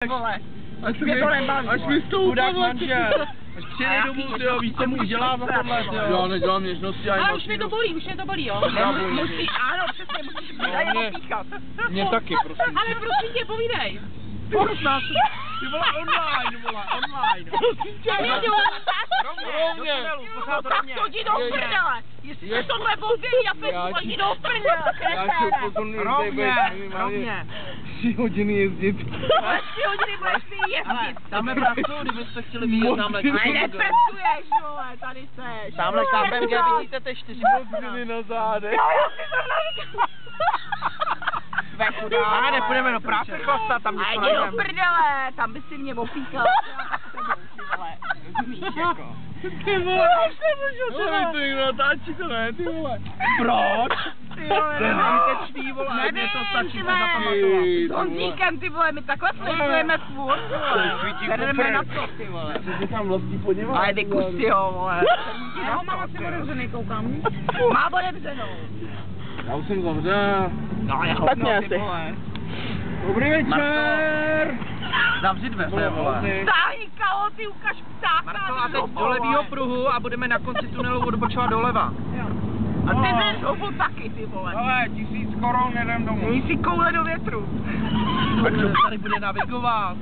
Vole, až mi stoupá manžel. Až přijde domů, tyjo, víš, co mu udělá za tohle, tyjo. Já nedělám něžnosti, ani ale už mě to bolí, jo. Musí, ano, přesně, musíš mě opíkat. Mě taky, prosím. Ale prosím tě, povídej. Pokus nás. Ty vole, online, online. Prosím tě, nejdu. Rovně. No tak to jdi do prdele. Jestli se tohle bolí a peku, jdi do prdele. Já si upozorňuji, Rovně. 3 hodiny jezdit. 3 hodiny budeš mi jezdit. Tamhle pracuju, kdybyste chtěli vidět tamhle. Ale nepracuješ, vole, tady seš. Tamhle KPMG vidíte ty 4 hodiny na zádech. A nepůjdeme do práce chlastat, tam něco najdeme. Jdi do prdele, tam by si mě opíkal. Rozumíš, jako. Ty vole, to někdo natáčí to ne, ty vole. Proč? Ty vole, to je zbytečný, vole, mě to stačí zapamatovat. S Honzíkem, ty vole, my takhle sledujeme furt, vole. Bereme na to, ty vole. Co se tam vlastní podívat? Ale ty kusy, jo, vole. Já ho mám asi otevřený, koukám. Má otevřenou. Já už jsem zavřel. No, já špatně asi. Dobrý večer. Zavři dveře, vole. Stáhni kalhoty, ukaž ptáka. Marko, a teď do levýho pruhu a budeme na konci tunelu odbočovat doleva. A ty jdeš houbu taky, ty vole. Ale 1000 korun jedem domů. Měj si koule do větru. Tak kdo tady bude navigovat?